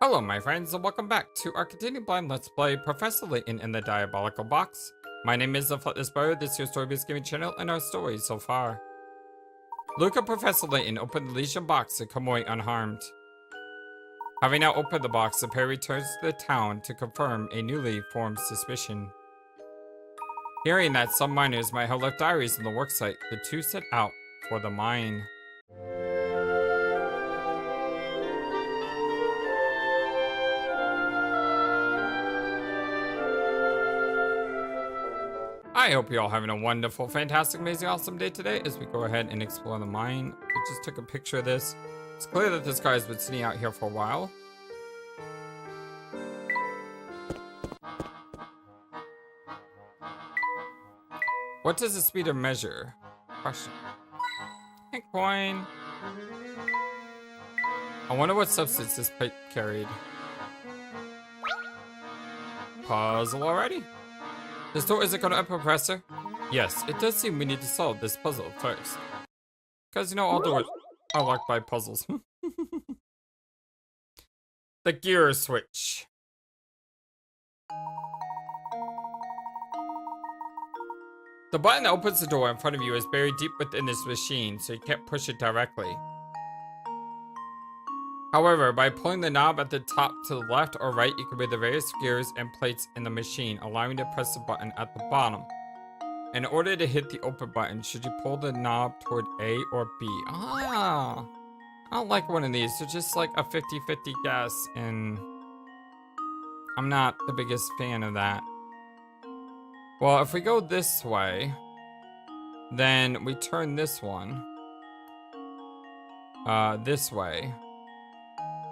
Hello my friends and welcome back to our continuing blind let's play Professor Layton in the Diabolical Box. My name is the Flightless Bro, this is your story-based gaming channel and our story so far. Luke and Professor Layton open the Legion box and come away unharmed. Having now opened the box, the pair returns to the town to confirm a newly formed suspicion. Hearing that some miners might have left diaries on the worksite, the two set out for the mine. I hope you're all having a wonderful, fantastic, amazing, awesome day today as we go ahead and explore the mine. We just took a picture of this. It's clear that this guy's been sitting out here for a while. What does the speeder measure? Question. Hey, coin. I wonder what substance this pipe carried. Puzzle already? This door isn't gonna open, Professor? Yes, it does seem we need to solve this puzzle first. Because, you know, all doors are locked by puzzles. The gear switch. The button that opens the door in front of you is buried deep within this machine, so you can't push it directly. However, by pulling the knob at the top to the left or right, you can move the various gears and plates in the machine, allowing you to press the button at the bottom. In order to hit the open button, should you pull the knob toward A or B? Ah, I don't like one of these. They're just like a 50-50 guess, and I'm not the biggest fan of that. Well, if we go this way, then we turn this one this way.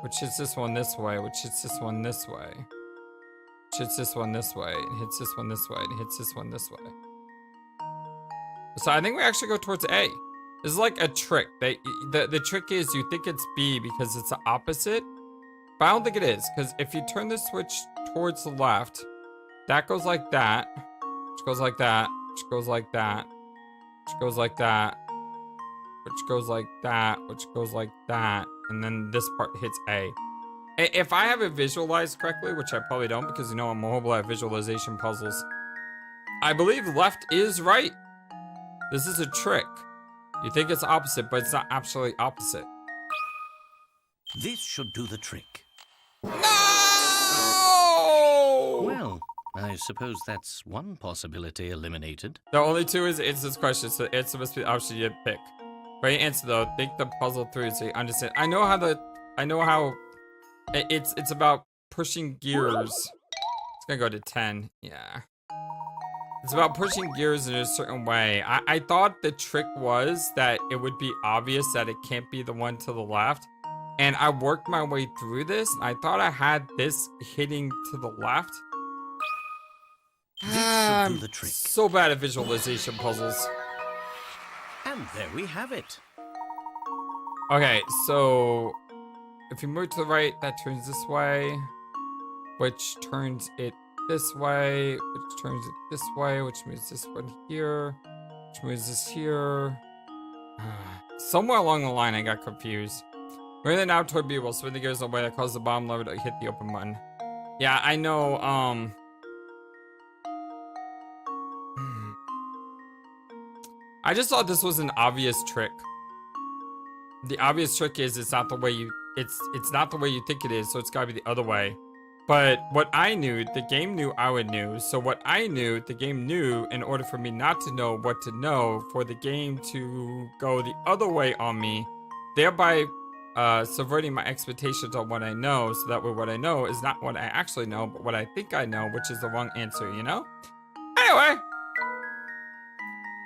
Which hits this one this way, which hits this one this way. Which hits this one this way, and hits this one this way, and hits this one this way. So I think we actually go towards A. This is like a trick. The trick is you think it's B because it's the opposite. But I don't think it is, because if you turn the switch towards the left, that goes like that, which goes like that, which goes like that, which goes like that, which goes like that, which goes like that. And then this part hits A. If I have it visualized correctly, which I probably don't because you know I'm horrible at visualization puzzles, I believe left is right. This is a trick. You think it's opposite, but it's not actually opposite. This should do the trick. No! Well, I suppose that's one possibility eliminated. The only two is answer this question, so the answer must be the option you pick. Right answer though, think the puzzle through so you understand. I know how it's about pushing gears. It's gonna go to 10, yeah. It's about pushing gears in a certain way. I thought the trick was that it would be obvious that it can't be the one to the left. And I worked my way through this, and I thought I had this hitting to the left. This should do the trick. So bad at visualization puzzles. And there we have it. Okay, so if you move to the right, that turns this way, which turns it this way, which turns it this way, which moves this one here, which moves this here. Somewhere along the line, I got confused. Bring the knob toward B will spin the gears in a way that causes the bottom lever to hit the open button. Yeah, I know, I just thought this was an obvious trick. The obvious trick is it's not the way you not the way you think it is, so it's gotta be the other way. But what I knew, the game knew I would know. So what I knew, the game knew in order for me not to know what to know, for the game to go the other way on me, thereby subverting my expectations on what I know, so that way what I know is not what I actually know, but what I think I know, which is the wrong answer, you know? Anyway!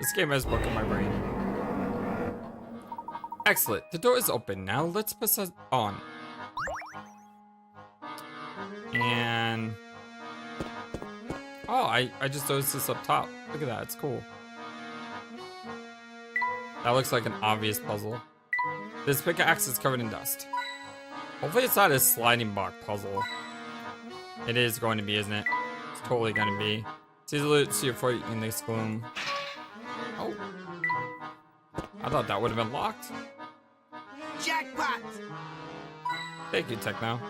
This game has broken my brain. Excellent. The door is open. Now let's press on. And... oh, I just noticed this up top. Look at that. It's cool. That looks like an obvious puzzle. This pickaxe is covered in dust. Hopefully it's not a sliding block puzzle. It is going to be, isn't it? It's totally going to be. It's easy to see your foot in this gloom. Oh. I thought that would have been locked. Jackpot! Thank you, Techno.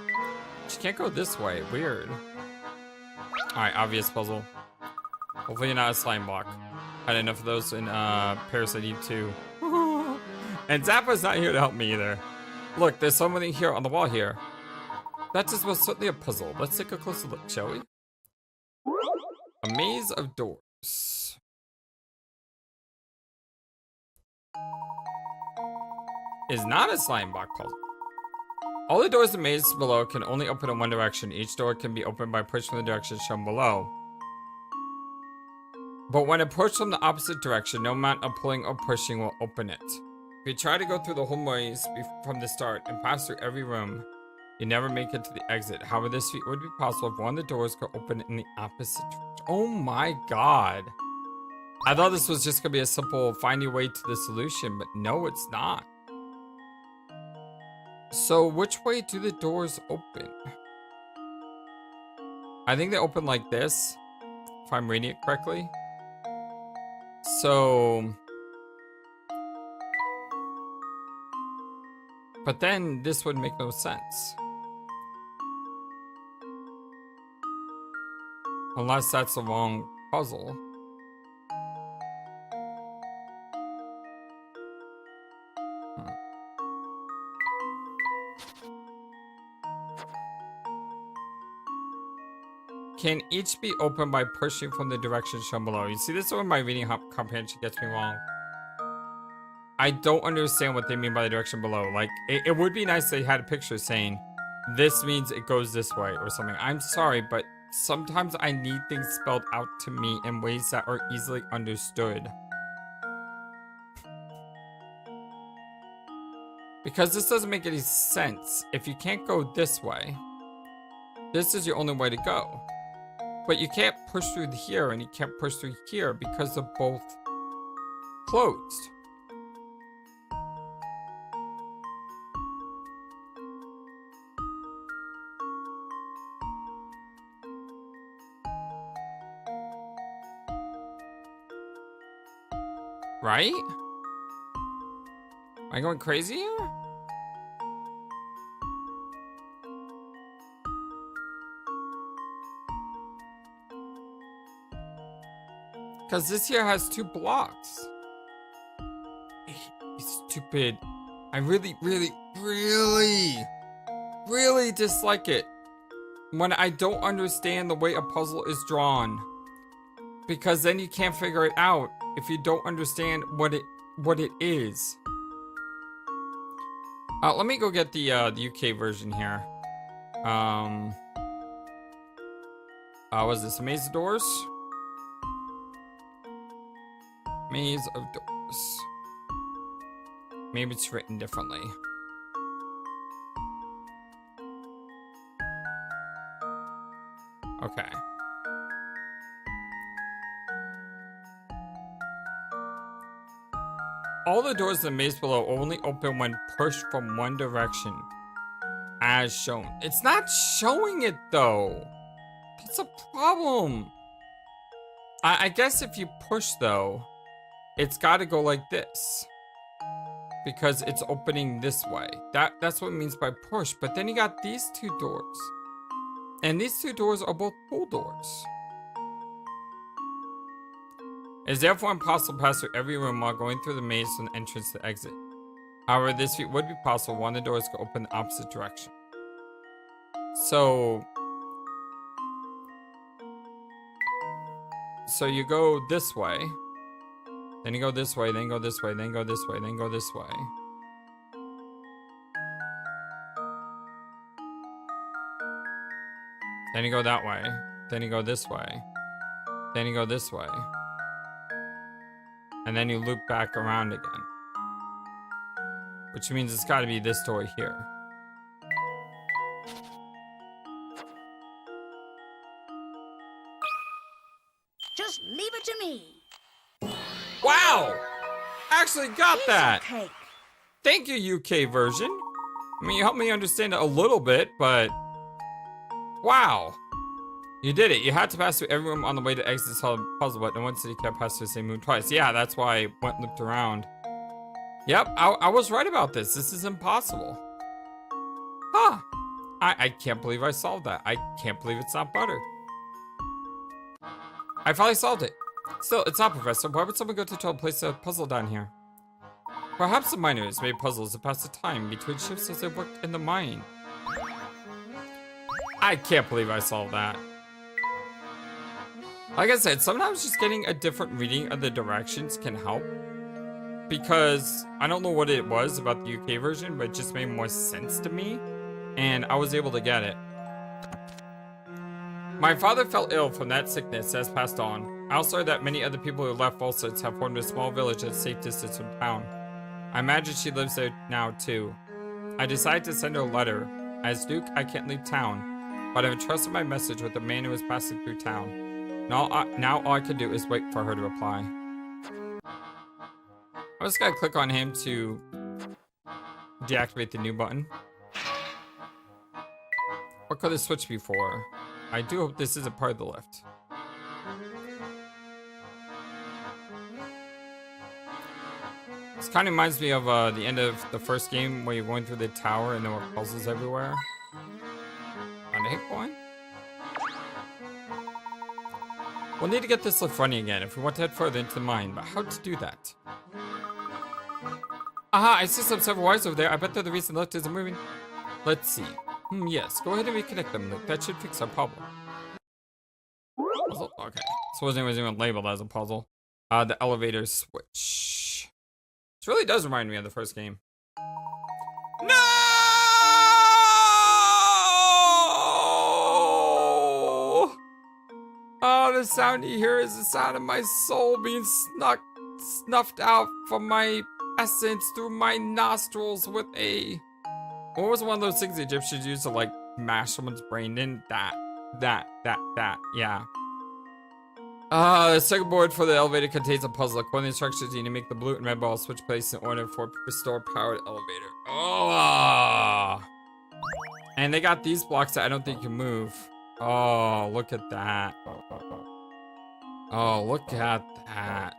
She can't go this way. Weird. Alright, obvious puzzle. Hopefully not a slime block. Had enough of those in Parasite Eve 2. And Zappa's not here to help me either. Look, there's something here on the wall here. That is most certainly a puzzle. Let's take a closer look, shall we? A maze of doors. Is not a slime block puzzle. All the doors in the maze below can only open in one direction. Each door can be opened by pushing the direction shown below. But when approached from the opposite direction, no amount of pulling or pushing will open it. If you try to go through the whole maze from the start and pass through every room, you never make it to the exit. However, this feat would be possible if one of the doors could open in the opposite direction. Oh my god. I thought this was just going to be a simple find your way to the solution, but no, it's not. So, which way do the doors open? I think they open like this, if I'm reading it correctly. So... But then, this would make no sense. Unless that's the wrong puzzle. Can each be opened by pushing from the direction shown below. You see, this is where my reading comprehension gets me wrong. I don't understand what they mean by the direction below. Like, it would be nice if they had a picture saying, this means it goes this way or something. I'm sorry, but sometimes I need things spelled out to me in ways that are easily understood. Because this doesn't make any sense. If you can't go this way, this is your only way to go. But you can't push through here and you can't push through here because they're both closed. Right? Am I going crazy here? Because this here has 2 blocks. Stupid. I really dislike it when I don't understand the way a puzzle is drawn. Because then you can't figure it out if you don't understand what it is. Let me go get the UK version here. Was this a maze of doors? Maze of doors. Maybe it's written differently. Okay. All the doors in the maze below only open when pushed from one direction, as shown. It's not showing it though. That's a problem. I guess if you push though, it's got to go like this because it's opening this way. That's what it means by push. But then you got these 2 doors, and these 2 doors are both pull doors. It is therefore impossible to pass through every room while going through the maze from the entrance to the exit. However, this feat would be possible when the doors could open the opposite direction. So you go this way, then you go this way, then you go this way, then you go this way, then you go this way. Then you go that way, then you go this way, then you go this way. And then you loop back around again. Which means it's got to be this door here. Just leave it to me. Wow! Actually got that! Cake. Thank you, UK version. I mean, you helped me understand it a little bit, but... Wow! You did it. You had to pass through every room on the way to exit the puzzle, but in one city you can't pass through the same room twice. Yeah, that's why I went looped around. Yep, I was right about this. This is impossible. Huh. I can't believe I solved that. I can't believe it's not butter. I finally solved it. Still, it's not, Professor. Why would someone go to place a puzzle down here? Perhaps the miners made puzzles to pass the time between shifts as they worked in the mine. I can't believe I solved that. Like I said, sometimes just getting a different reading of the directions can help. Because I don't know what it was about the UK version, but it just made more sense to me. And I was able to get it. My father fell ill from that sickness as passed on. I also heard that many other people who left Volsitz have formed a small village at a safe distance from town. I imagine she lives there now too. I decided to send her a letter. As Duke, I can't leave town, but I've entrusted my message with the man who is passing through town. Now all I can do is wait for her to reply. I'm just gonna click on him to deactivate the new button. What could this switch be for? I do hope this isn't part of the lift. This kind of reminds me of the end of the first game where you're going through the tower and there were puzzles everywhere. On a hit point. We'll need to get this lift running again if we want to head further into the mine, but how to do that? Aha, I see some several wires over there. I bet they're the reason the lift isn't moving. Let's see. Yes, go ahead and reconnect them, Luke. That should fix our problem. Puzzle? Okay. So it wasn't even labeled as a puzzle. The elevator switch. This really does remind me of the first game. No! Oh, the sound you hear is the sound of my soul being snuffed out from my essence through my nostrils with a... What was one of those things the Egyptians used to, like, mash someone's brain in? That, yeah. The circuit board for the elevator contains a puzzle. According to the instructions, you need to make the blue and red ball switch place in order for restore power to elevator. Oh! And they got these blocks that I don't think you can move. Oh, look at that. Oh, look at that.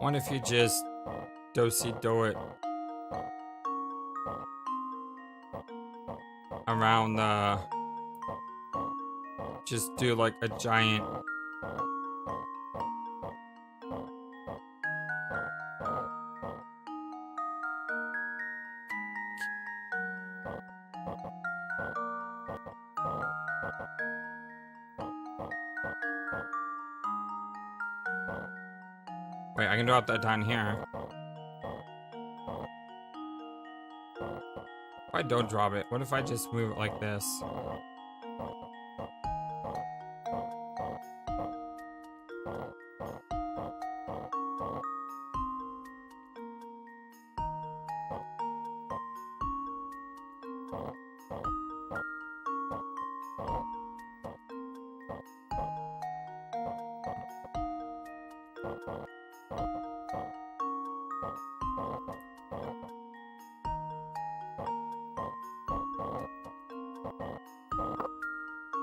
What if you just do-si-do it around the... Just do like a giant... Wait, I can drop that down here. If I don't drop it, what if I just move it like this?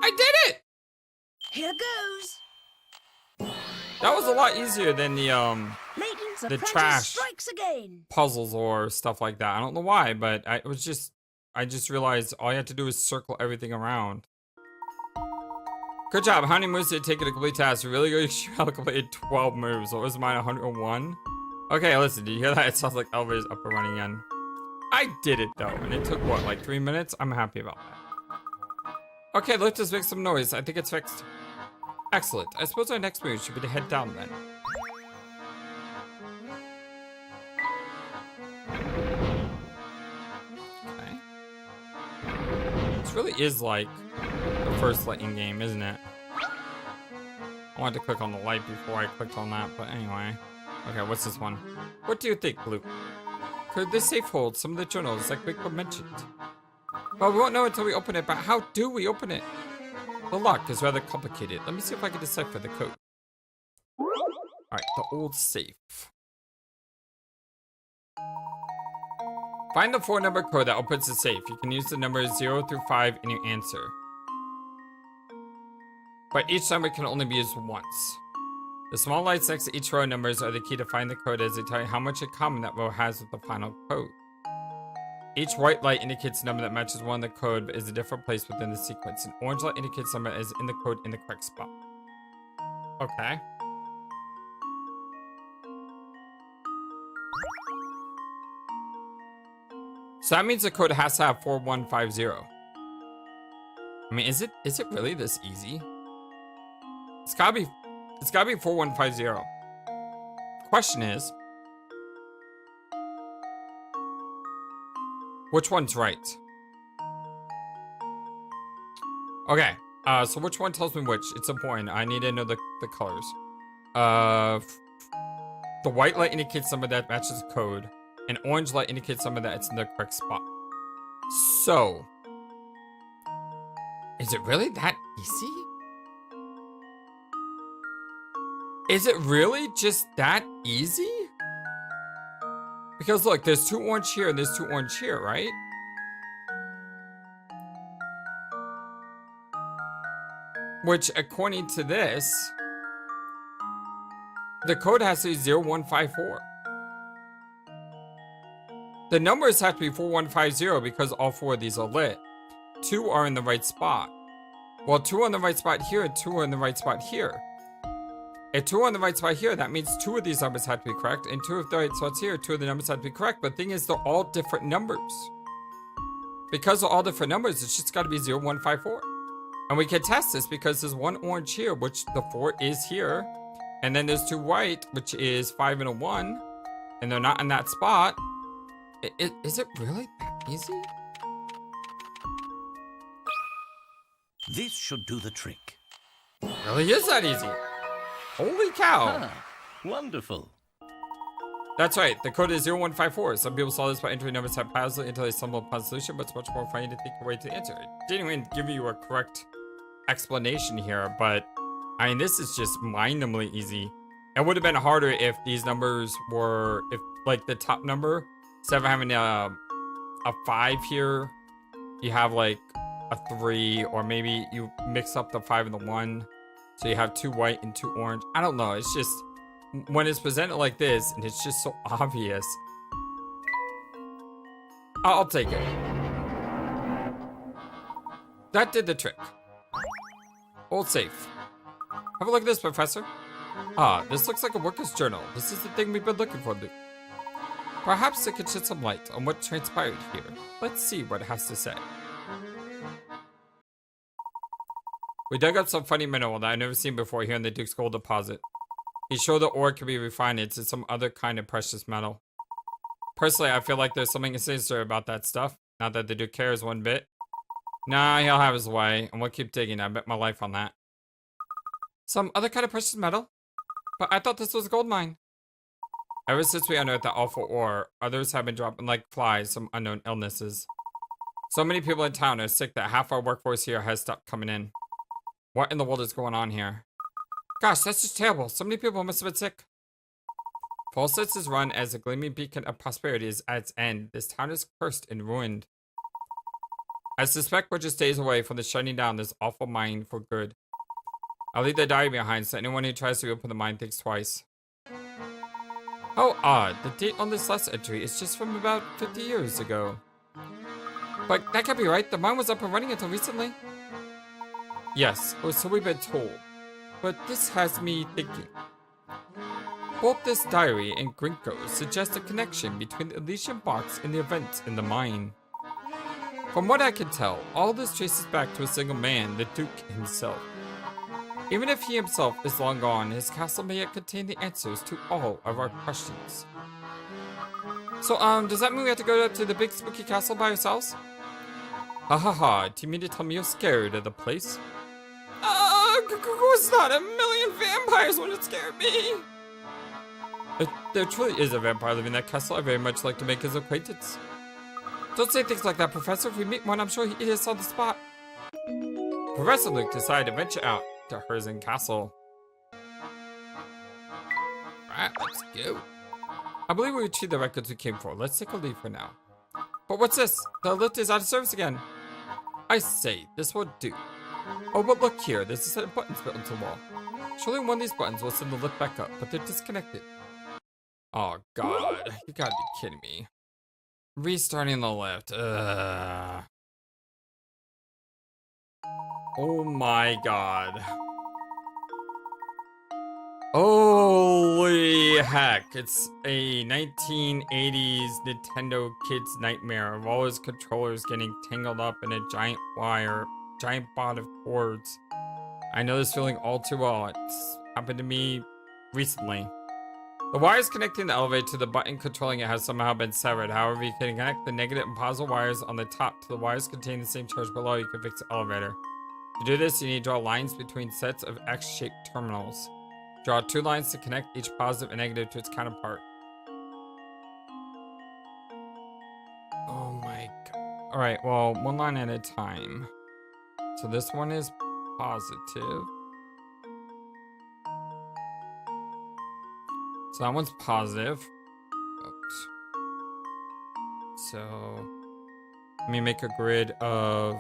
I did it! Here goes. That was a lot easier than the Layton's the apprentice trash strikes again. puzzles or stuff like that. I don't know why, but I just realized all you have to do is circle everything around. Good job. How many moves did it take you to complete tasks? Really good. You completed 12 moves. What was mine? 101? Okay, listen. Did you hear that? It sounds like elevator's up and running again. I did it though, and it took what, like 3 minutes? I'm happy about that. Okay, let's just make some noise. I think it's fixed. Excellent. I suppose our next move should be to head down then. Okay. This really is like the first Lightning game, isn't it? I wanted to click on the light before I clicked on that, but anyway. Okay, what's this one? What do you think, Luke? Could this safe hold some of the journals like Wickler mentioned? Well, we won't know until we open it, but how do we open it? The lock is rather complicated. Let me see if I can decipher the code. Alright, the old safe. Find the 4-number code that opens the safe. You can use the numbers 0 through 5 in your answer. But each number can only be used once. The small lights next to each row of numbers are the key to find the code as they tell you how much in common that row has with the final code. Each white light indicates a number that matches one of the code but is a different place within the sequence. An orange light indicates number is in the code in the correct spot. Okay. So that means the code has to have 4150. I mean, is it really this easy? It's gotta be 4150. Question is, which one's right? Okay, so which one tells me which? It's important. I need to know the colors. The white light indicates somebody that matches the code. An orange light indicates somebody that it's in the correct spot. So, is it really that easy? Is it really just that easy? Because look, there's 2 orange here and there's 2 orange here, right? Which, according to this, the code has to be 0154. The numbers have to be 4150 because all 4 of these are lit. 2 are in the right spot. Well, 2 are in the right spot here and 2 are in the right spot here. If 2 are in the right spot here, that means 2 of these numbers have to be correct, and 2 of the right spots here, 2 of the numbers have to be correct. But the thing is, they're all different numbers. Because they're all different numbers, it's just got to be 0154. And we can test this because there's 1 orange here, which the 4 is here. And then there's 2 white, which is 5 and a 1. And they're not in that spot. Is it really that easy? This should do the trick. Really is that easy? Holy cow. Ah, wonderful. That's right, the code is 0154. Some people solve this by entering numbers haphazardly until they stumble upon a solution, but it's much more fun to think your way to the answer. I didn't even give you a correct explanation here, but I mean, this is just mind-numbingly easy. It would have been harder if these numbers were, if like the top number, instead of having a 5 here, you have like a 3, or maybe you mix up the 5 and the 1. So you have 2 white and 2 orange. I don't know, it's just, when it's presented like this, and it's just so obvious. I'll take it. That did the trick. Old safe. Have a look at this, Professor. Ah, this looks like a worker's journal. This is the thing we've been looking for. Perhaps it could shed some light on what transpired here. Let's see what it has to say. We dug up some funny mineral that I've never seen before here in the Duke's gold deposit. He's sure the ore can be refined into some other kind of precious metal. Personally, I feel like there's something sinister about that stuff. Not that the Duke cares one bit. Nah, he'll have his way, and we'll keep digging. I bet my life on that. Some other kind of precious metal? But I thought this was a gold mine. Ever since we unearthed that awful ore, others have been dropping like flies some unknown illnesses. So many people in town are sick that half our workforce here has stopped coming in. What in the world is going on here? Gosh, that's just terrible. So many people must have been sick. Falsets is run as a gleaming beacon of prosperity is at its end. This town is cursed and ruined. I suspect we're just days away from the shutting down this awful mine for good. I'll leave the diary behind so anyone who tries to reopen the mine thinks twice. How odd. The date on this last entry is just from about 50 years ago. But that can't be right. The mine was up and running until recently. Yes, or so we've been told. But this has me thinking. Both this diary and Grinko suggest a connection between the Elysian box and the events in the mine. From what I can tell, all this traces back to a single man, the Duke himself. Even if he himself is long gone, his castle may yet contain the answers to all of our questions. So, does that mean we have to go up to the big spooky castle by ourselves? Ha ha ha, do you mean to tell me you're scared of the place? Of course not. 1,000,000 vampires wouldn't scare me. There truly is a vampire living in that castle. I very much like to make his acquaintance. Don't say things like that, Professor. If we meet one, I'm sure he is on the spot. Professor Luke decided to venture out to Herzen Castle. Alright, let's go. I believe we retrieved the records we came for. Let's take a leave for now. But what's this? The lift is out of service again. I say, this will do. Oh, but look here. There's a set of buttons built into the wall. Surely one of these buttons will send the lift back up, but they're disconnected. Oh, God. You gotta be kidding me. Restarting the lift. Ugh. Oh, my God. Holy heck. It's a 1980s Nintendo kid's nightmare of all his controllers getting tangled up in a giant bot of cords. I know this feeling all too well. It's happened to me recently. The wires connecting the elevator to the button controlling it has somehow been severed. However, you can connect the negative and positive wires on the top to the wires containing the same charge below. You can fix the elevator. To do this, you need to draw lines between sets of X-shaped terminals. Draw 2 lines to connect each positive and negative to its counterpart. Oh my God. Alright, well, 1 line at a time. So this one is positive. So that one's positive. Oops. So let me make a grid of,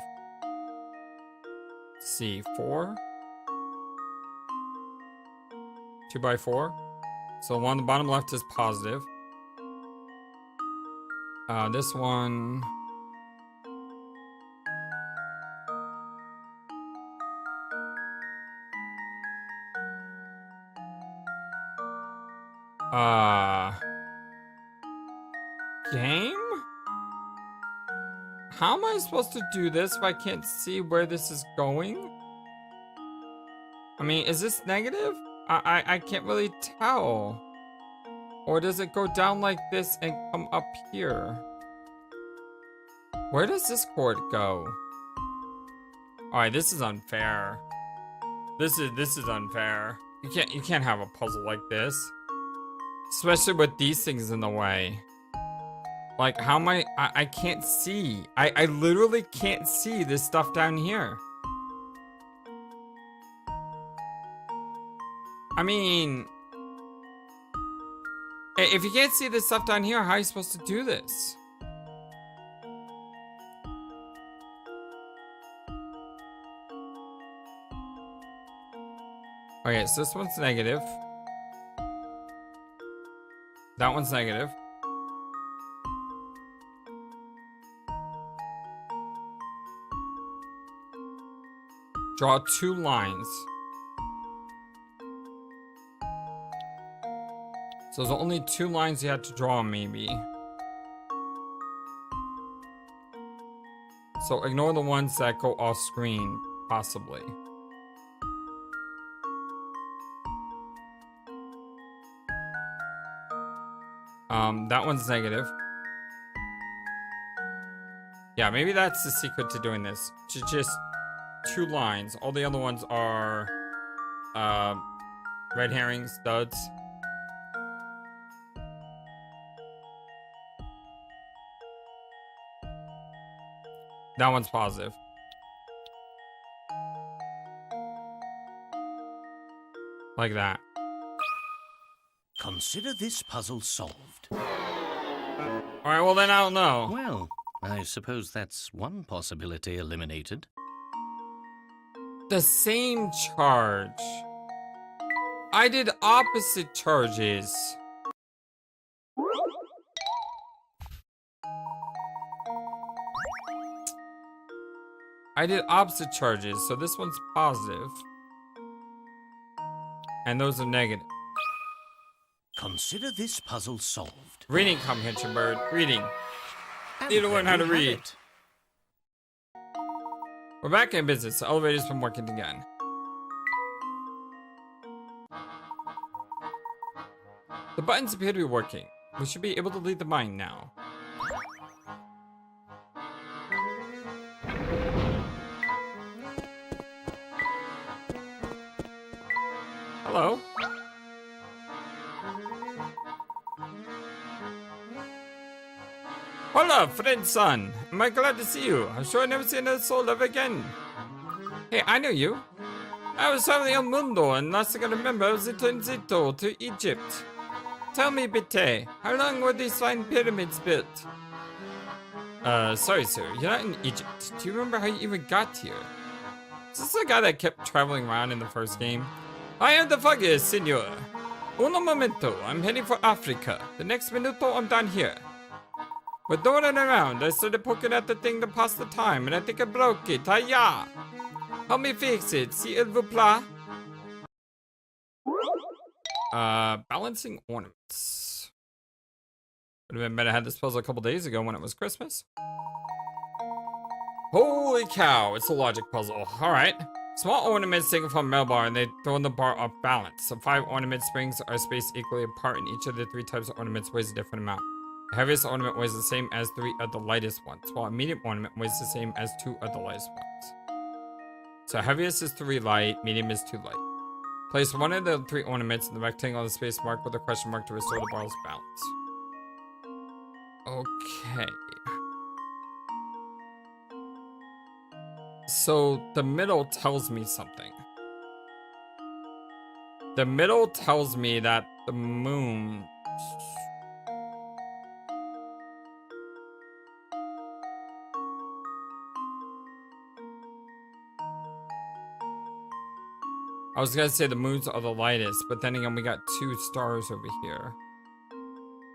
let's see, 4. 2 by 4. So one on the bottom left is positive. This one. Game? How am I supposed to do this if I can't see where this is going? I mean, is this negative? I can't really tell. Or does it go down like this and come up here? Where does this cord go? Alright, this is unfair. This is unfair. You can't have a puzzle like this. Especially with these things in the way. Like, how am I can't see. I literally can't see this stuff down here. I mean, if you can't see this stuff down here, how are you supposed to do this? Okay, so this one's negative. That one's negative. Draw 2 lines. So there's only 2 lines you have to draw, maybe. So ignore the ones that go off screen, possibly. That one's negative. Yeah, maybe that's the secret to doing this. Just 2 lines. All the other ones are red herrings, studs. That one's positive. Like that. Consider this puzzle solved. Alright, well then I don't know. Well, I suppose that's one possibility eliminated. The same charge. I did opposite charges. I did opposite charges, so this one's positive. And those are negative. Consider this puzzle solved. Reading comprehension, bird. Reading. And Need to learn how to there you read. have it. We're back in business. The elevator's been working again. The buttons appear to be working. We should be able to leave the mine now. Hello? Hola, friend son. Am I glad to see you? I'm sure I never see another soul ever again. Hey, I know you. I was traveling El Mundo, and last thing I remember, I was in Transit to Egypt. Tell me, Bete, how long were these fine pyramids built? Sorry, sir. You're not in Egypt. Do you remember how you even got here? Is this the guy that kept traveling around in the first game? I am the Fuggiest, senor. Uno momento. I'm heading for Africa. The next minuto, I'm down here. With no one around, I started poking at the thing to pass the time, and I think I broke it. Hi-ya! Help me fix it. S'il vous plaît. Balancing ornaments. Would have been better had this puzzle a couple days ago when it was Christmas. Holy cow, it's a logic puzzle. Alright. Small ornaments taken from a metal bar and they throw the bar off balance. So 5 ornament springs are spaced equally apart and each of the 3 types of ornaments weighs a different amount. The heaviest ornament weighs the same as 3 of the lightest ones, while a medium ornament weighs the same as 2 of the lightest ones. So heaviest is 3 light, medium is 2 light. Place one of the 3 ornaments in the rectangle on the space mark with a question mark to restore the bar's balance. Okay. So the middle tells me something. The middle tells me that the moon... I was gonna say the moons are the lightest, but then again we got 2 stars over here.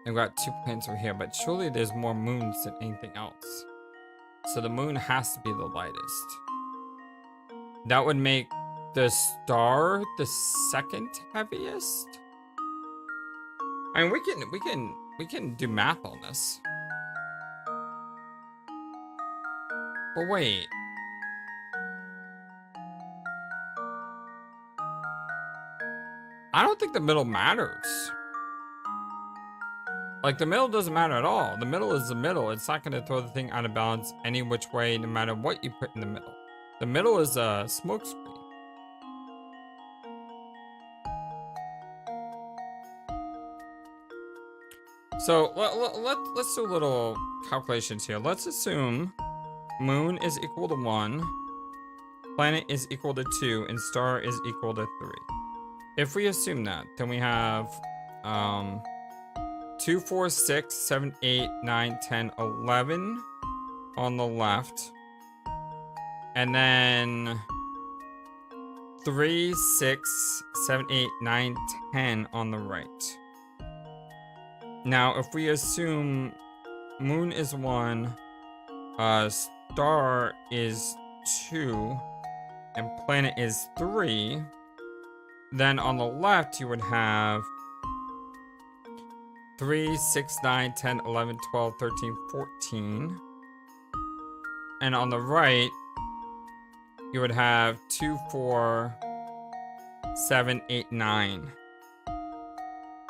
And we got 2 planets over here, but surely there's more moons than anything else. So the moon has to be the lightest. That would make the star the second heaviest. I mean, we can do math on this. But wait. I don't think the middle matters. Like, the middle doesn't matter at all. The middle is the middle. It's not going to throw the thing out of balance any which way, no matter what you put in the middle. The middle is a smoke screen. So, let's do a little calculations here. Let's assume moon is equal to 1, planet is equal to 2, and star is equal to 3. If we assume that, then we have 2, 4, 6, 7, 8, 9, 10, 11 on the left. And then 3, 6, 7, 8, 9, 10 on the right. Now, if we assume moon is 1, star is 2, and planet is 3, then on the left you would have 3, 6, 9, 10, 11, 12, 13, 14. And on the right, you would have 2, 4, 7, 8, 9.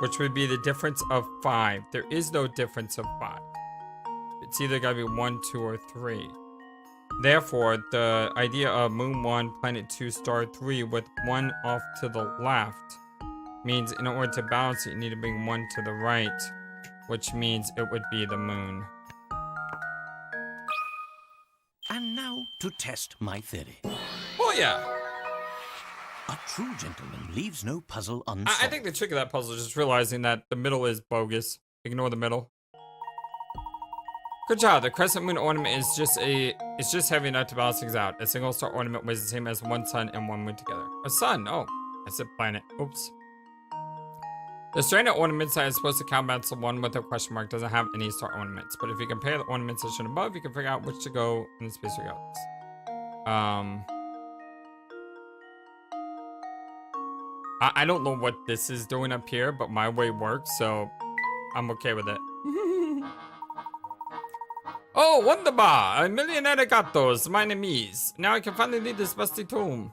Which would be the difference of 5. There is no difference of 5. It's either gotta be 1, 2, or 3. Therefore, the idea of moon 1, planet 2, star 3 with 1 off to the left means in order to balance it, you need to bring 1 to the right, which means it would be the moon. And now to test my theory. Oh yeah! A true gentleman leaves no puzzle unsolved. I think the trick of that puzzle is just realizing that the middle is bogus. Ignore the middle. Good job. The crescent moon ornament is just heavy enough to balance things out. A single star ornament weighs the same as 1 sun and 1 moon together. A sun? Oh, I said planet. Oops. The stranded ornaments that is supposed to counterbalance the one with a question mark doesn't have any star ornaments. But if you compare the ornaments that shown above, you can figure out which to go in the space regardless. I don't know what this is doing up here, but my way works, so I'm okay with it. Oh, wunderbar! A million arigatos, my name is. Now I can finally leave this musty tomb.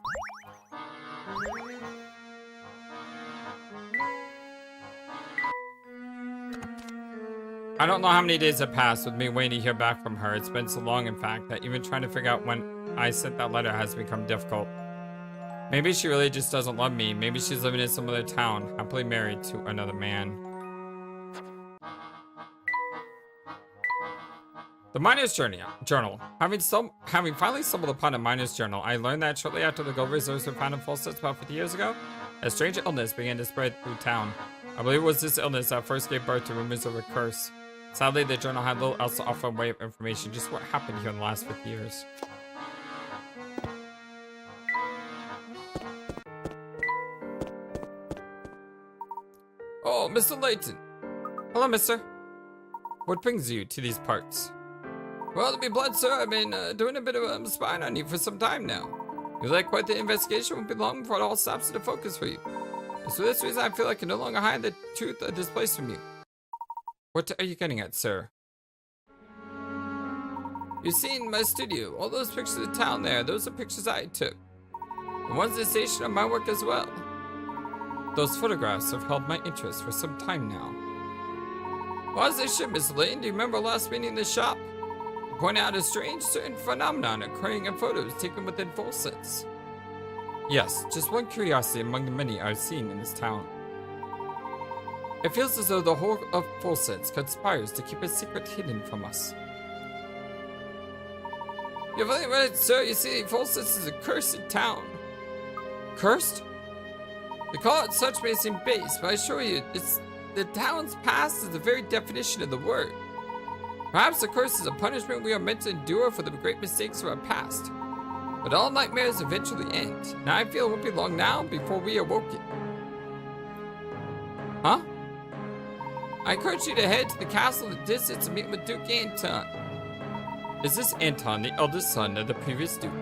I don't know how many days have passed with me waiting to hear back from her. It's been so long, in fact, that even trying to figure out when I sent that letter has become difficult. Maybe she really just doesn't love me. Maybe she's living in some other town, happily married to another man. The Miner's Journal. Having finally stumbled upon a Miner's Journal, I learned that shortly after the gold reserves were found in Flightless about 50 years ago, a strange illness began to spread through town. I believe it was this illness that first gave birth to rumors of a curse. Sadly, the journal had little else to offer in way of information, just what happened here in the last 50 years. Oh, Mr. Layton. Hello, mister. What brings you to these parts? Well, to be blunt, sir, I've been doing a bit of spying on you for some time now. You like quite the investigation, won't be long before it all stops into focus for you. And so this reason I feel I can no longer hide the truth of this place from you. What are you getting at, sir? You've seen my studio. All those pictures of town there, those are pictures I took. The ones at the station are my work as well. Those photographs have held my interest for some time now. Well, as they should, Miss Layton, do you remember last meeting in the shop? You pointed out a strange certain phenomenon occurring in photos taken within full sets. Yes, just one curiosity among the many I've seen in this town. It feels as though the whole of full sets conspires to keep a secret hidden from us. You're very right, sir. You see, full sets is a cursed town. Cursed? They call it such may seem base, but I assure you, it's the town's past is the very definition of the word. Perhaps the curse is a punishment we are meant to endure for the great mistakes of our past. But all nightmares eventually end. Now I feel it won't be long now before we are woken. Huh? I encourage you to head to the castle in the distance and meet with Duke Anton. Is this Anton, the eldest son of the previous Duke?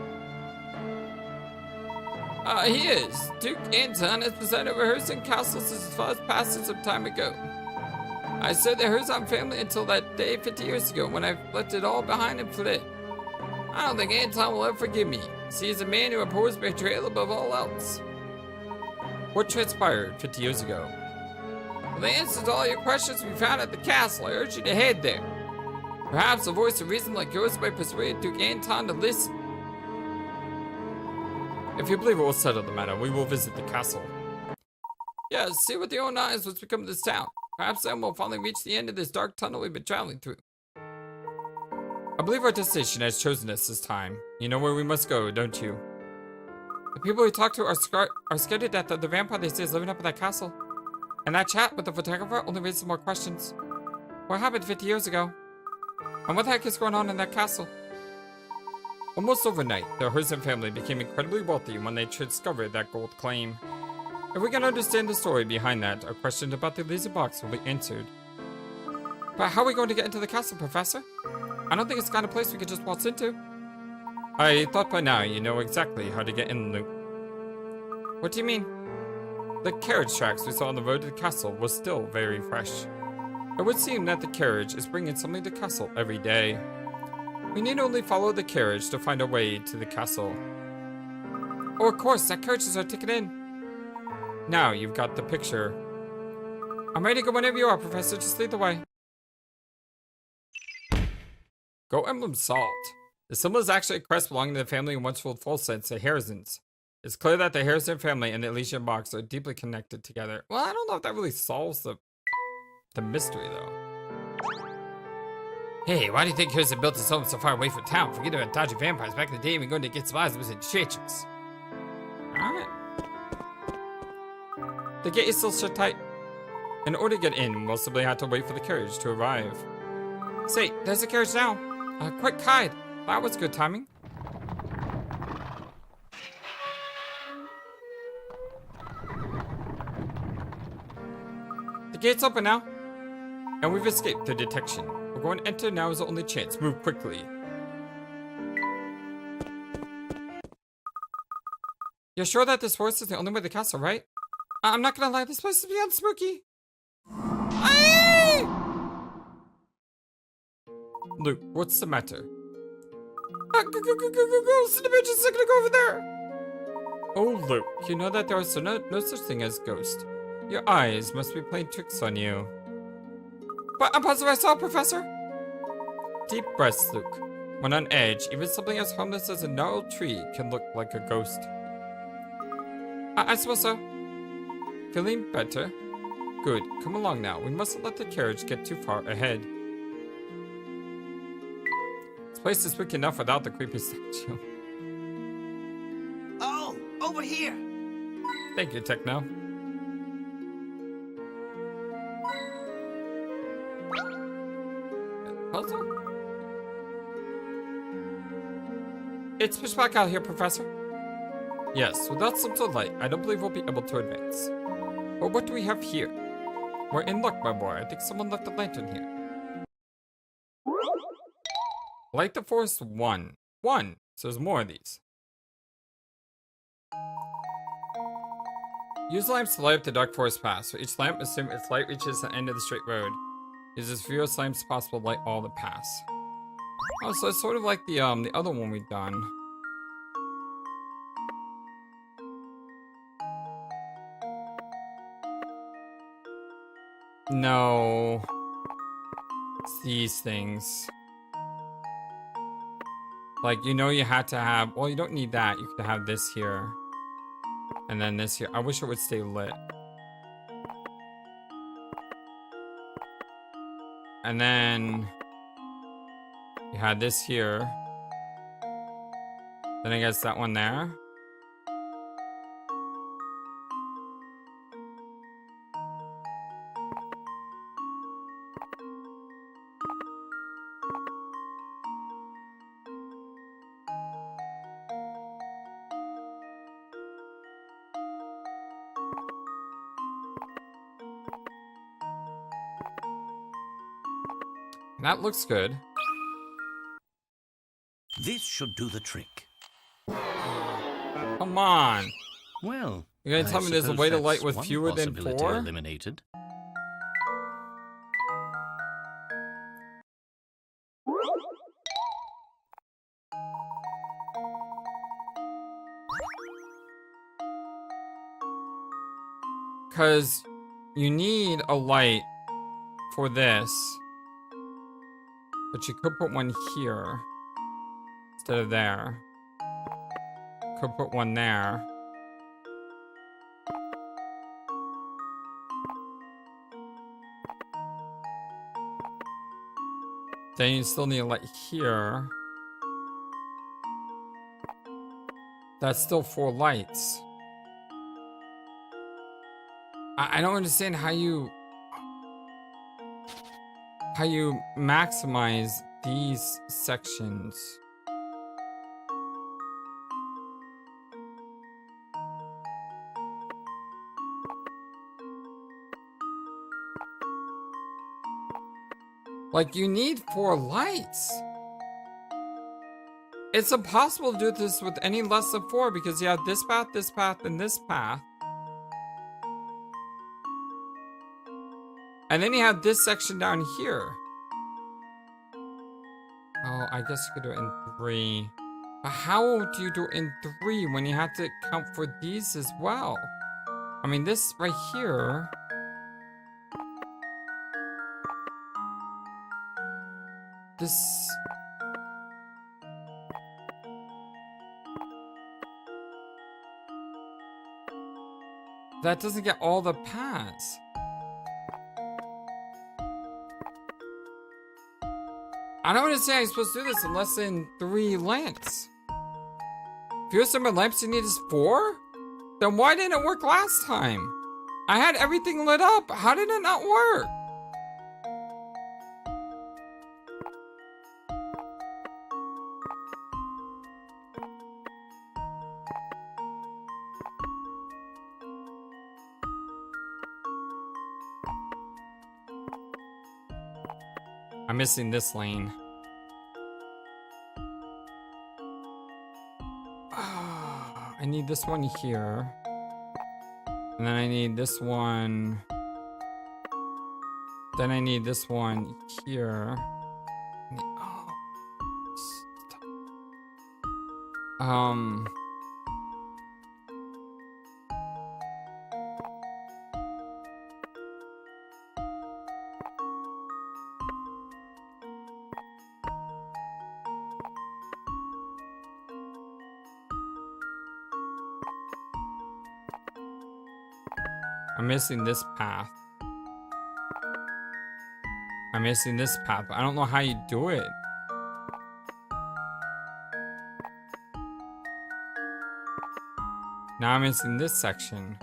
He is. Duke Anton has presided over Herzon Castle since his father's passed some time ago. I served the Herzon family until that day 50 years ago when I left it all behind and fled. I don't think Anton will ever forgive me. See, he's a man who abhors betrayal above all else. What transpired 50 years ago? Well, the answers to all your questions will be found at the castle. I urge you to head there. Perhaps a voice of reason like yours might persuade Duke Anton to listen. If you believe it will settle the matter, we will visit the castle. Yes, see with your own eyes what's become of this town. Perhaps then we'll finally reach the end of this dark tunnel we've been traveling through. I believe our destination has chosen us this time. You know where we must go, don't you? The people we talk to are scared to death of the vampire they say is living up at that castle. And that chat with the photographer only raises more questions. What happened 50 years ago? And what the heck is going on in that castle? Almost overnight, the Herzon family became incredibly wealthy when they discovered that gold claim. If we can understand the story behind that, our questions about the laser box will be answered. But how are we going to get into the castle, Professor? I don't think it's the kind of place we could just waltz into. I thought by now you know exactly how to get in, Luke. What do you mean? The carriage tracks we saw on the road to the castle was still very fresh. It would seem that the carriage is bringing something to the castle every day. We need only follow the carriage to find our way to the castle. Oh, of course, that carriage is our ticket in. Now you've got the picture. I'm ready to go whenever you are, Professor. Just lead the way. Go Emblem Salt. The symbol is actually a crest belonging to the family who once ruled full sense, the Herzons. It's clear that the Herzon family and the Elysian Box are deeply connected together. Well, I don't know if that really solves the mystery, though. Hey, why do you think Herzon built his home so far away from town? Forget about dodgy vampires. Back in the day, even going to get supplies was in churches. Alright. The gate is still shut tight. In order to get in, we'll simply have to wait for the carriage to arrive. Say, there's a carriage now. Quick, hide. That was good timing. The gate's open now. And we've escaped the detection. We're going to enter now is the only chance. Move quickly. You're sure that this forest is the only way to the castle, right? I'm not gonna lie, this place is beyond spooky. Aye! Luke, what's the matter? Ghost dimension is gonna go over there! Oh, Luke, you know that there is no such thing as ghost. Your eyes must be playing tricks on you. But I'm positive I saw, Professor! Deep breaths, Luke. When on edge, even something as harmless as a gnarled tree can look like a ghost. I suppose so. Feeling better? Good. Come along now. We mustn't let the carriage get too far ahead. This place is spooky enough without the creepy statue. Oh, over here. Thank you, Techno. crystal? It's pitch black out here, Professor. Yes, without some sunlight, I don't believe we'll be able to advance. But what do we have here? We're in luck, my boy. I think someone left a lantern here. Light the forest 1. 1. So there's more of these. Use lamps to light up the dark forest path. So each lamp, assume its light reaches the end of the straight road. Use as few lamps as possible to light all the paths. Oh, so it's sort of like the other one we've done. No. It's these things. Like, you know you had to have... Well, you don't need that. You could have this here. And then this here. I wish it would stay lit. And then... You had this here. Then I guess that one there. That looks good. This should do the trick. Come on. Well, You're gonna tell me there's a way to light with fewer than 4? Eliminated. Because you need a light for this. But you could put one here instead of there. Could put one there. Then you still need a light here. That's still 4 lights. I don't understand how you maximize these sections. Like, you need 4 lights. It's impossible to do this with any less than 4 because you have this path, and this path. And then you have this section down here. Oh, I guess you could do it in 3. But how do you do it in 3 when you have to count for these as well? I mean, this right here. This... That doesn't get all the paths. I don't understand how you're supposed to do this in less than 3 lamps. Fewer number of lamps you need is 4? Then why didn't it work last time? I had everything lit up. How did it not work? I'm missing this lane. I need this one here. And then I need this one. Then I need this one here. I'm missing this path. I'm missing this path, but I don't know how you do it. Now I'm missing this section.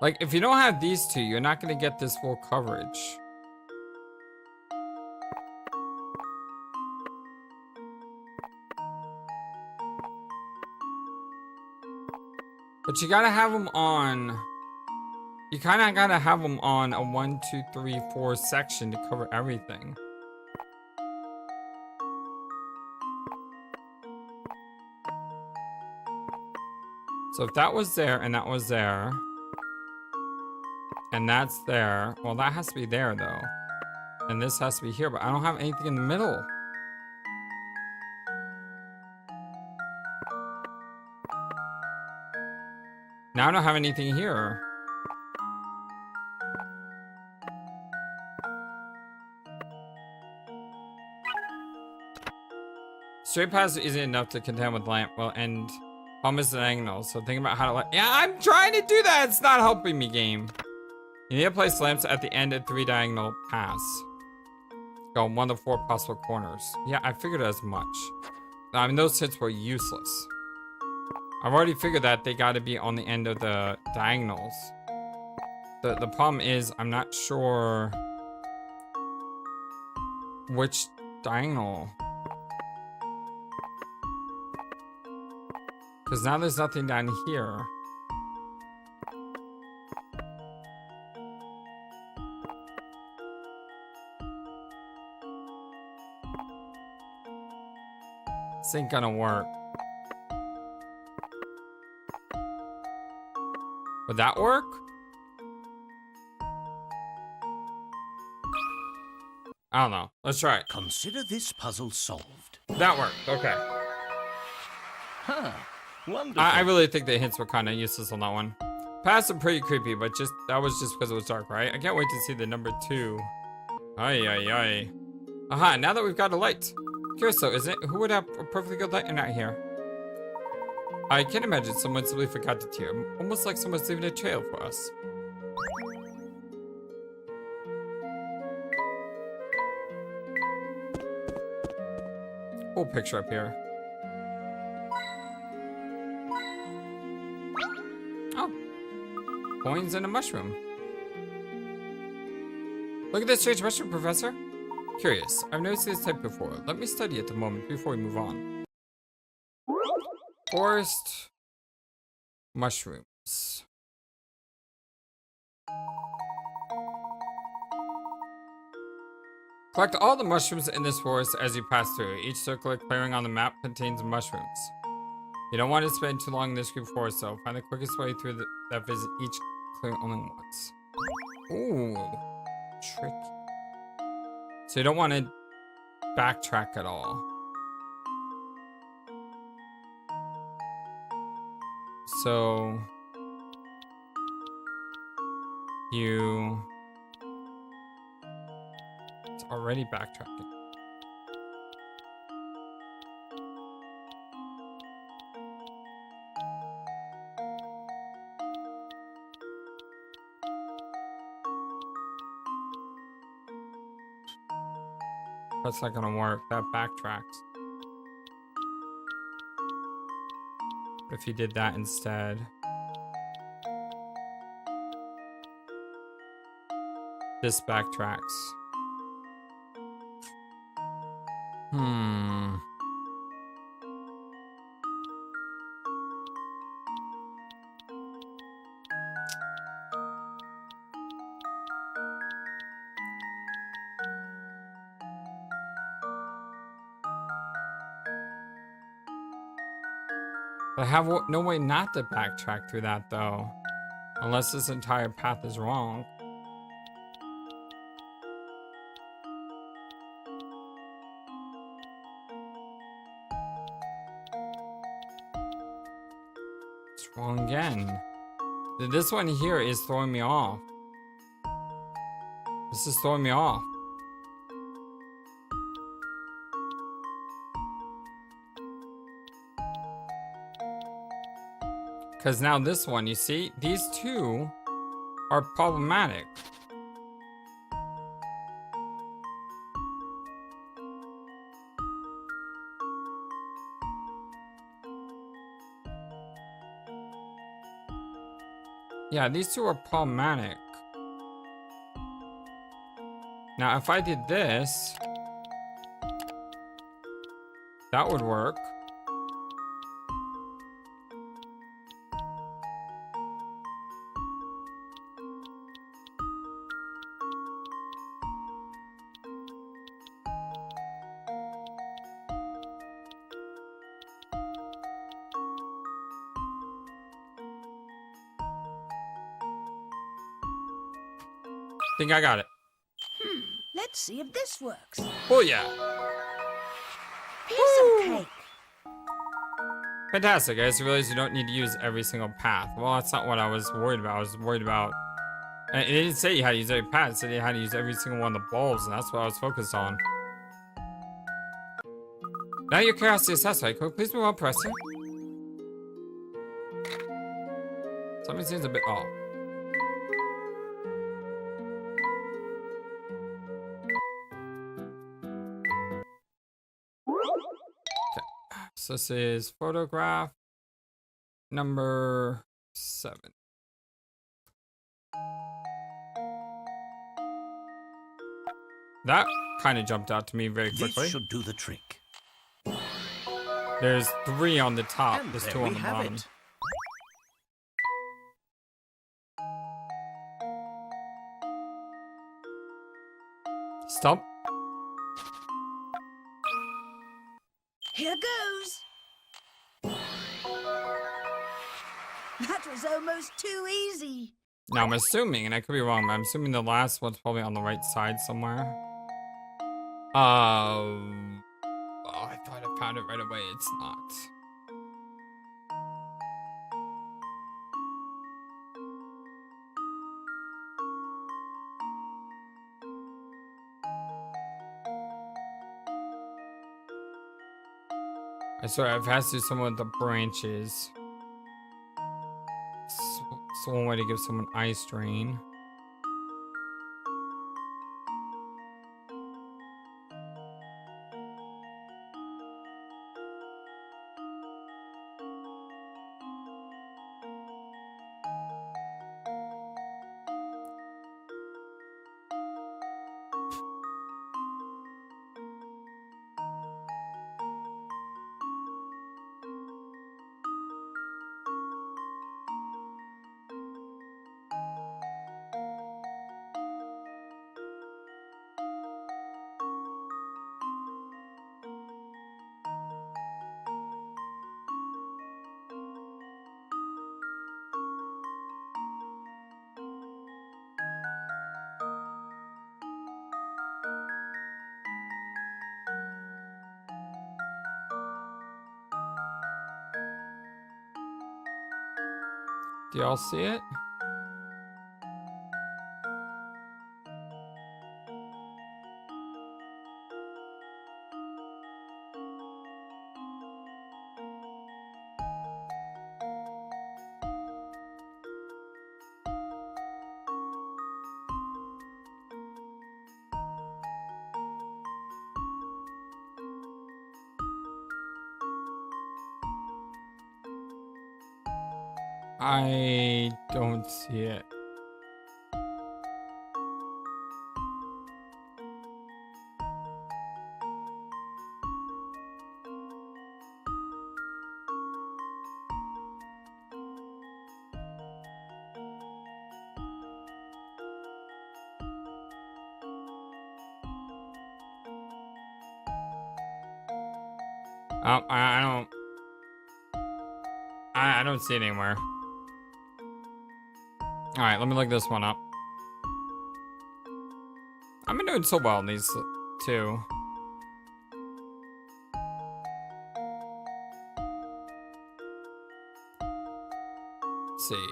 Like, if you don't have these two, you're not gonna get this full coverage. But you gotta have them on. You kind of gotta have them on a 1, 2, 3, 4 section to cover everything. So if that was there and that was there, and that's there, well, that has to be there though. And this has to be here, but I don't have anything in the middle. Now I don't have anything here. Straight paths isn't enough to contend with lamp. Well, and problem is the angle. So think about how to like. Yeah, I'm trying to do that. It's not helping me, game. You need to place lamps at the end of 3 diagonal paths. Go on 1 of 4 possible corners. Yeah, I figured as much. I mean, those hits were useless. I've already figured that they got to be on the end of the diagonals. The problem is I'm not sure which diagonal. Because now there's nothing down here. This ain't gonna work. Would that work? I don't know. Let's try it. Consider this puzzle solved. That worked. Okay. Huh. Wonderful. I really think the hints were kind of useless on that one. Paths are pretty creepy, but that was just because it was dark, right? I can't wait to see the number 2. Ay, ay, ay. Aha, now that we've got a light. Curious though, isn't it? Who would have a perfectly good light and not here? I can't imagine someone simply forgot to tear. Almost like someone's leaving a trail for us. Cool picture up here. Oh. Coins and a mushroom. Look at this strange mushroom, Professor. Curious. I've never seen this type before. Let me study it a moment before we move on. Forest mushrooms. Collect all the mushrooms in this forest as you pass through. Each circular clearing on the map contains mushrooms. You don't want to spend too long in this group forest, though. Find the quickest way through that visit each clearing only once. Ooh, tricky. So you don't want to backtrack at all. So it's already backtracking. That's not gonna work. That backtracks. What if you did that instead? This backtracks. I have no way not to backtrack through that, though. Unless this entire path is wrong. It's wrong again. This one here is throwing me off. This is throwing me off. Because now this one, you see, these two are problematic. Yeah, these two are problematic. Now, if I did this, that would work. Think I got it. Let's see if this works. Oh yeah. Piece of cake. Fantastic. I just realized you don't need to use every single path. Well, that's not what I was worried about. I was worried about... And it didn't say you had to use every path. It said you had to use every single one of the bulbs, and that's what I was focused on. Now your curiosity is satisfied. Can we please move on, Professor? Something seems a bit off. So this is photograph number 7. That kind of jumped out to me very quickly. This should do the trick. There's 3 on the top, And there's there 2 we on the have bottom. it. Stop. Here goes. That was almost too easy. Now I'm assuming, and I could be wrong, but I'm assuming the last one's probably on the right side somewhere. Oh, I thought I found it right away. It's not. I swear, I've had to do someone with the branches. It's one way to give someone ice drain. Do y'all see it? I don't see it. I don't see it anywhere. Alright, let me look this one up. I've been doing so well in these two. Let's see.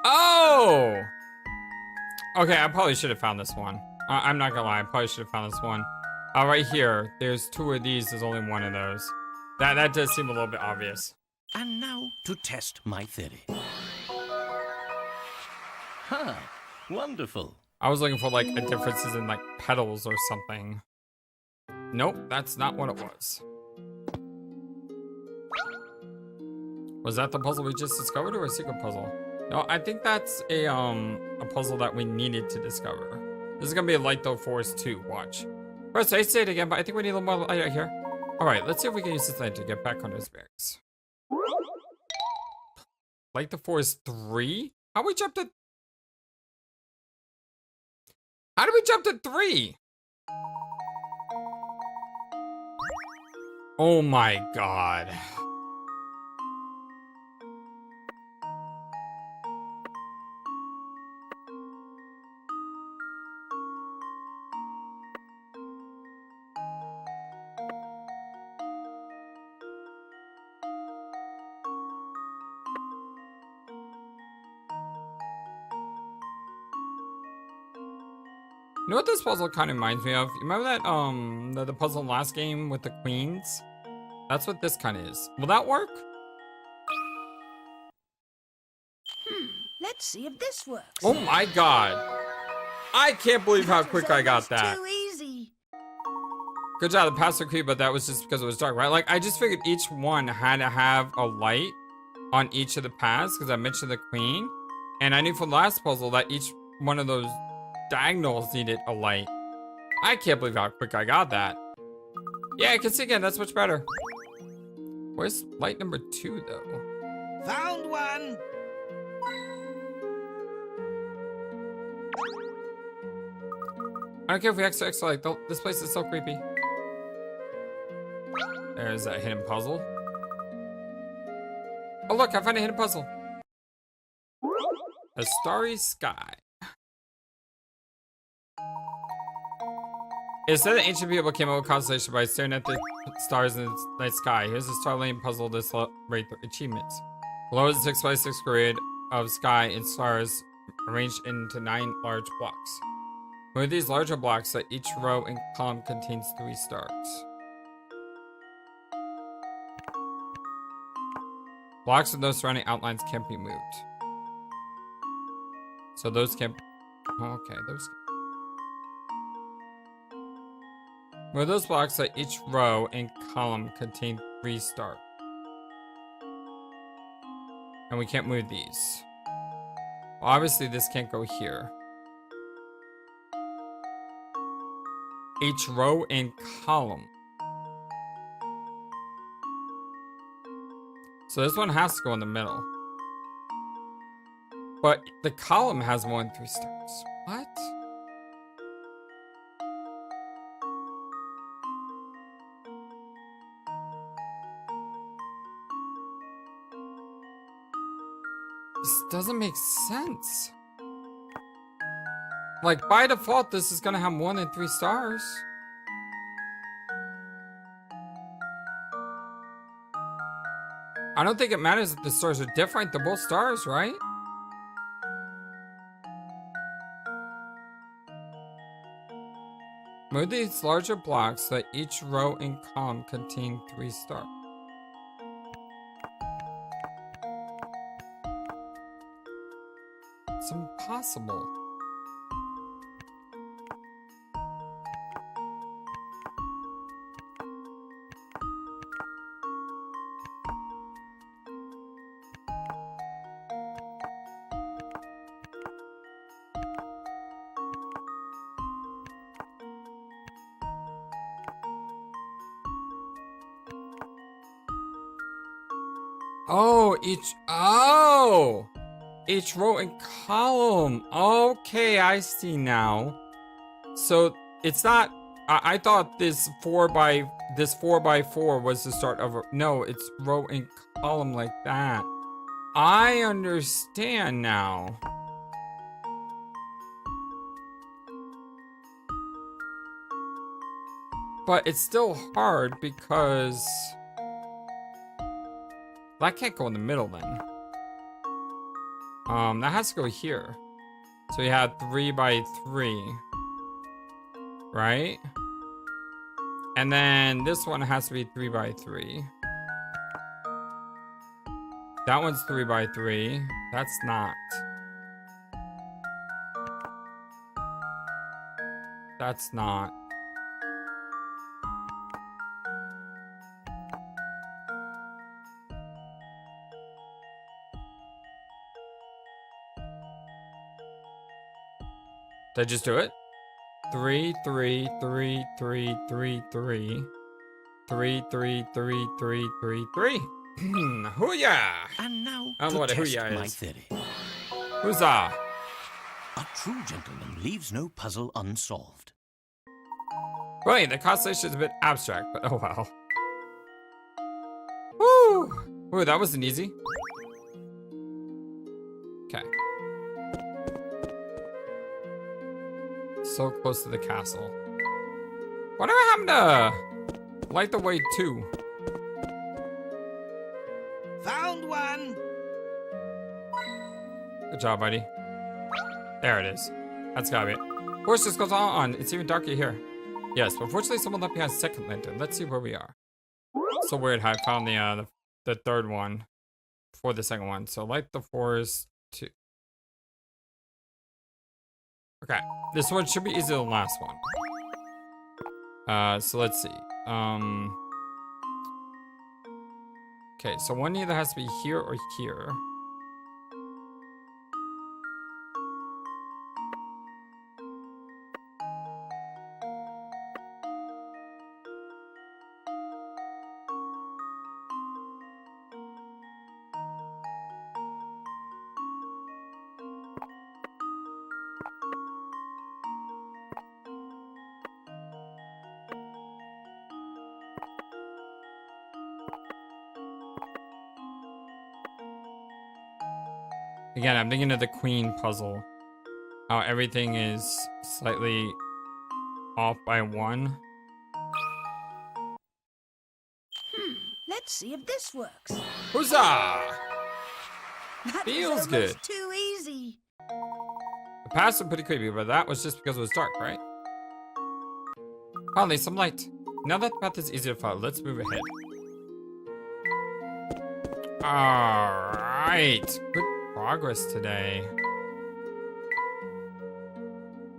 Oh! Okay, I probably should have found this one. I'm not gonna lie, I probably should have found this one. Right here, there's 2 of these, there's only 1 of those. That does seem a little bit obvious. And now to test my theory. Ha! Wonderful. I was looking for like a differences in like petals or something. Nope, that's not what it was. Was that the puzzle we just discovered or a secret puzzle? No, I think that's a puzzle that we needed to discover. This is gonna be a light though forest too, watch. First, I say it again, but I think we need a little more light out here. Alright, let's see if we can use this light to get back on his barracks. Light the forest 3? How we jump to... How did we jump to 3? Oh my god. You know what this puzzle kind of reminds me of? You remember that, the puzzle last game with the queens? That's what this kind of is. Will that work? Let's see if this works. Oh my god. I can't believe how quick I got that. Too easy. Good job, the pass the creep, but that was just because it was dark, right? Like, I just figured each one had to have a light on each of the paths, because I mentioned the queen. And I knew from the last puzzle that each one of those diagonals needed a light. I can't believe how quick I got that. Yeah, I can see again, that's much better. Where's light number 2, though? Found one. I don't care if we extra light, this place is so creepy. There's that hidden puzzle. Oh look, I found a hidden puzzle. A Starry Sky. It said that ancient people came up with constellation by staring at the stars in the night sky. Here's a star-laying puzzle to celebrate the achievements. Below is a 6x6 grid of sky and stars arranged into 9 large blocks. Move these larger blocks so each row and column contains 3 stars. Blocks with no surrounding outlines can't be moved. So those can't... Oh, okay, those... Move those blocks so each row and column contain 3 stars. And we can't move these. Well, obviously this can't go here. Each row and column. So this one has to go in the middle. But the column has more than 3 stars. What? This doesn't make sense. Like, by default, this is gonna have more than 3 stars. I don't think it matters if the stars are different. They're both stars, right? Move these larger blocks so that each row and column contain 3 stars. It's impossible. Each row and column. Okay, I see now. So it's not. I thought this 4 by 4 was the start of a. No, it's row and column like that. I understand now. But it's still hard because that can't go in the middle then. That has to go here. So we had 3 by 3. Right? And then this one has to be 3 by 3. That one's 3 by 3. That's not. That's not. Did I just do it? 3, 3, 3, 3, 3, 3. 3, 3, 3, 3, 3, 3. Hoo-yah! And now I don't know to what a test hoo-yah my is. theory. Huzzah! A true gentleman leaves no puzzle unsolved. Brilliant, the constellation is a bit abstract, but oh well. Woo! Ooh, that wasn't easy. Okay. So close to the castle. Whatever happened to Light the Way 2? Found one! Good job, buddy. There it is. That's gotta be it. Of course, this goes on. It's even darker here. Yes, but fortunately, someone left behind a second lantern. Let's see where we are. So weird how I found the third one before the second one. So light the forest 2. Okay, this one should be easier than the last one. So let's see. Okay, so one either has to be here or here. Again, I'm thinking of the queen puzzle. How everything is slightly off by 1. Let's see if this works. Huzzah! That Feels was good. almost too easy. The past was pretty creepy, but that was just because it was dark, right? Finally, some light. Now that the path is easier to follow, let's move ahead. Alright. Good progress today.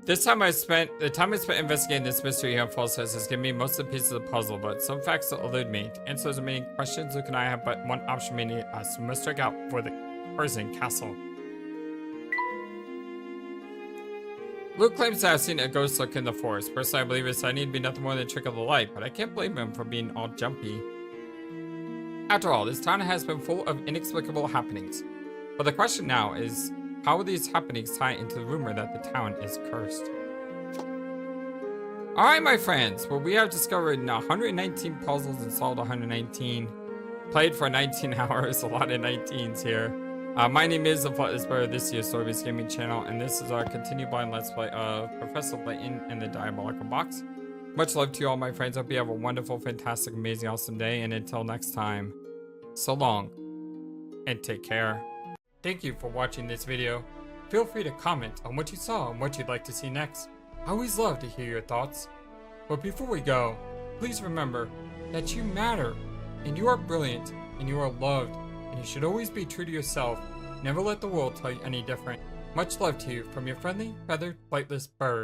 The time I spent investigating this mystery here in Falls House has given me most of the pieces of the puzzle, but some facts still elude me. To answer those remaining questions, Luke and I have but one option remaining us. We must strike out for the prison castle. Luke claims to have seen a ghost lurk in the forest. Personally, I believe his idea to be nothing more than a trick of the light, but I can't blame him for being all jumpy. After all, this town has been full of inexplicable happenings. But the question now is, how will these happenings tie into the rumor that the town is cursed? Alright, my friends, well, we have discovered 119 puzzles and solved 119. Played for 19 hours, a lot of 19s here. My name is the Flightless Bird, this is your Story-Based Gaming channel, and this is our continued blind Let's Play of Professor Layton and the Diabolical Box. Much love to you all, my friends. Hope you have a wonderful, fantastic, amazing, awesome day, and until next time, so long, and take care. Thank you for watching this video. Feel free to comment on what you saw and what you'd like to see next. I always love to hear your thoughts. But before we go, please remember that you matter, and you are brilliant, and you are loved, and you should always be true to yourself. Never let the world tell you any different. Much love to you from your friendly, feathered, flightless bird.